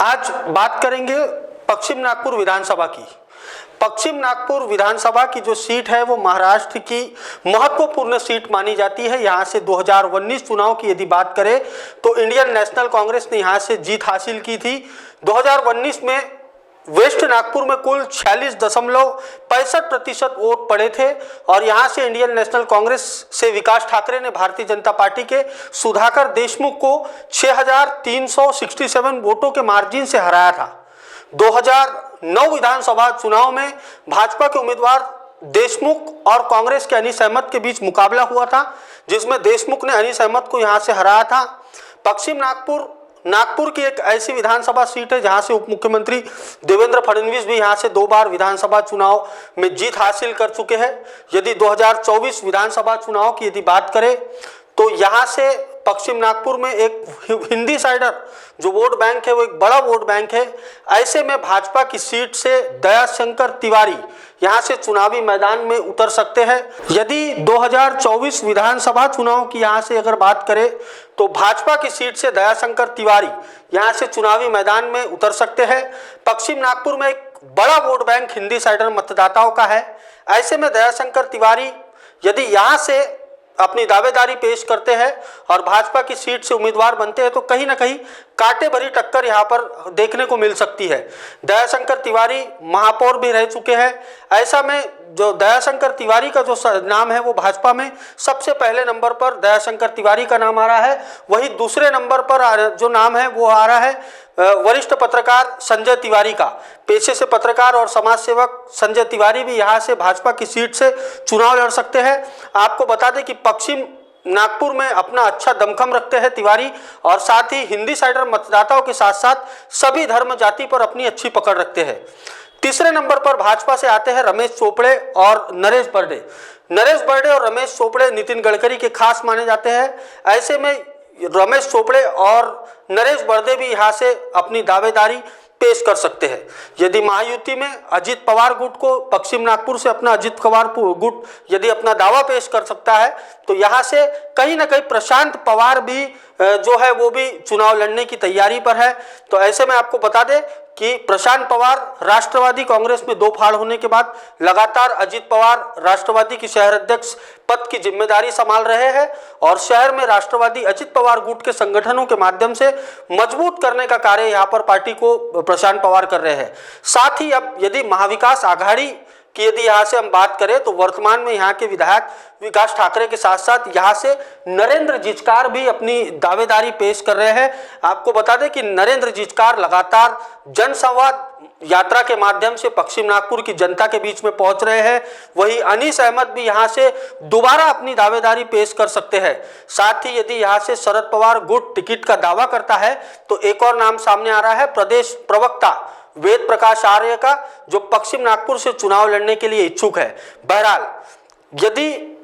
आज बात करेंगे पश्चिम नागपुर विधानसभा की। पश्चिम नागपुर विधानसभा की जो सीट है वो महाराष्ट्र की महत्वपूर्ण सीट मानी जाती है। यहाँ से 2019 चुनाव की यदि बात करें तो इंडियन नेशनल कांग्रेस ने यहाँ से जीत हासिल की थी। 2019 में वेस्ट नागपुर में कुल 46.65% वोट पड़े थे और यहाँ से इंडियन नेशनल कांग्रेस से विकास ठाकरे ने भारतीय जनता पार्टी के सुधाकर देशमुख को 6,367 वोटों के मार्जिन से हराया था। 2009 विधानसभा चुनाव में भाजपा के उम्मीदवार देशमुख और कांग्रेस के अनीस अहमद के बीच मुकाबला हुआ था, जिसमें देशमुख ने अनीस अहमद को यहां से हराया था। पश्चिम नागपुर की एक ऐसी विधानसभा सीट है जहां से उप मुख्यमंत्री देवेंद्र फडणवीस भी यहां से 2 बार विधानसभा चुनाव में जीत हासिल कर चुके हैं। यदि 2024 विधानसभा चुनाव की यदि बात करें तो यहां से पश्चिम नागपुर में एक हिंदी साइडर जो वोट बैंक है वो एक बड़ा वोट बैंक है। ऐसे में भाजपा की सीट से दयाशंकर तिवारी यहां से चुनावी मैदान में उतर सकते हैं। यदि 2024 विधानसभा चुनाव की यहां से अगर बात करें तो भाजपा की सीट से दयाशंकर तिवारी यहां से चुनावी मैदान में उतर सकते हैं। पश्चिम नागपुर में एक बड़ा वोट बैंक हिंदी साइडर मतदाताओं का है। ऐसे में दयाशंकर तिवारी यदि यहां से अपनी दावेदारी पेश करते हैं और भाजपा की सीट से उम्मीदवार बनते हैं तो कहीं ना कहीं कांटे भरी टक्कर यहां पर देखने को मिल सकती है। दयाशंकर तिवारी महापौर भी रह चुके हैं। ऐसा में जो दयाशंकर तिवारी का जो नाम है वो भाजपा में सबसे पहले नंबर पर दयाशंकर तिवारी का नाम आ रहा है। वहीं दूसरे नंबर पर जो नाम है वो आ रहा है वरिष्ठ पत्रकार संजय तिवारी का। पेशे से पत्रकार और समाज सेवक संजय तिवारी भी यहां से भाजपा की सीट से चुनाव लड़ सकते हैं। आपको बता दें कि पश्चिम नागपुर में अपना अच्छा दमखम रखते हैं तिवारी और साथ ही हिंदी साइडर मतदाताओं के साथ साथ सभी धर्म जाति पर अपनी अच्छी पकड़ रखते हैं। तीसरे नंबर पर भाजपा से आते हैं रमेश चोपड़े और नरेश बर्डे। नरेश बर्डे और रमेश चोपड़े नितिन गडकरी के खास माने जाते हैं। ऐसे में रमेश चोपड़े और नरेश बर्दे भी यहाँ से अपनी दावेदारी पेश कर सकते हैं। यदि महायुति में अजित पवार गुट को पश्चिम नागपुर से अपना अजित पवार गुट यदि अपना दावा पेश कर सकता है तो यहाँ से कहीं ना कहीं प्रशांत पवार भी जो है वो भी चुनाव लड़ने की तैयारी पर है। तो ऐसे में आपको बता दें कि प्रशांत पवार राष्ट्रवादी कांग्रेस में 2 फाड़ होने के बाद लगातार अजित पवार राष्ट्रवादी के शहर अध्यक्ष पद की जिम्मेदारी संभाल रहे हैं और शहर में राष्ट्रवादी अजित पवार गुट के संगठनों के माध्यम से मजबूत करने का कार्य यहां पर पार्टी को प्रशांत पवार कर रहे हैं। साथ ही अब यदि महाविकास आघाड़ी कि यदि यहाँ से हम बात करें तो वर्तमान में यहाँ के विधायक विकास ठाकरे के साथ साथ यहाँ से नरेंद्र जिचकार भी अपनी दावेदारी पेश कर रहे हैं। आपको बता दें कि नरेंद्र जिचकार लगातार जनसंवाद यात्रा के माध्यम से पश्चिम नागपुर की जनता के बीच में पहुंच रहे हैं। वहीं अनीस अहमद भी यहाँ से दोबारा अपनी दावेदारी पेश कर सकते हैं। साथ ही यदि यहाँ से शरद पवार गुट टिकट का दावा करता है तो एक और नाम सामने आ रहा है प्रदेश प्रवक्ता वेद प्रकाश आर्य का, जो पश्चिम नागपुर से चुनाव लड़ने के लिए इच्छुक है। बहरहाल यदि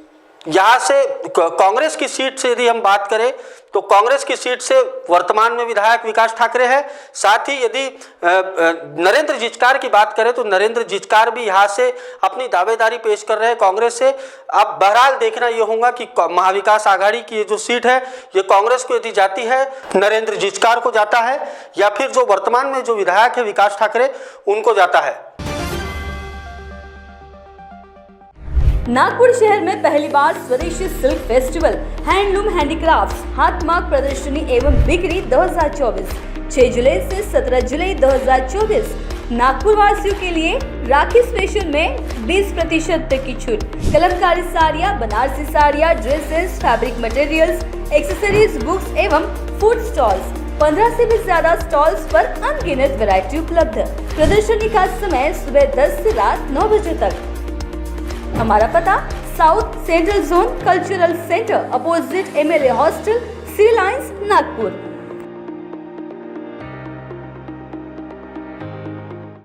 यहाँ से कांग्रेस की सीट से यदि हम बात करें तो कांग्रेस की सीट से वर्तमान में विधायक विकास ठाकरे है। साथ ही यदि नरेंद्र जिचकार की बात करें तो नरेंद्र जिचकार भी यहाँ से अपनी दावेदारी पेश कर रहे हैं कांग्रेस से। अब बहरहाल देखना ये होगा कि महाविकास आघाड़ी की ये जो सीट है ये कांग्रेस को यदि जाती है, नरेंद्र जिचकार को जाता है या फिर जो वर्तमान में जो विधायक है विकास ठाकरे उनको जाता है। नागपुर शहर में पहली बार स्वदेशी सिल्क फेस्टिवल, हैंडलूम हैंडीक्राफ्ट्स, हाथमाग प्रदर्शनी एवं बिक्री 2024 6 जुलाई से 17 जुलाई 2024। नागपुर वासियों के लिए राखी स्पेशल में 20% तक की छूट। कलमकारी साड़ियाँ, बनारसी साड़ियाँ, dresses, fabric materials, accessories, books एवं फूड स्टॉल्स। 15 से भी ज्यादा स्टॉल्स पर अनगिनत वैरायटी उपलब्ध। प्रदर्शनी का समय सुबह 10 से रात 9 बजे तक। हमारा पता south central zone cultural centre, opposite MLA hostel, C lines, Nagpur.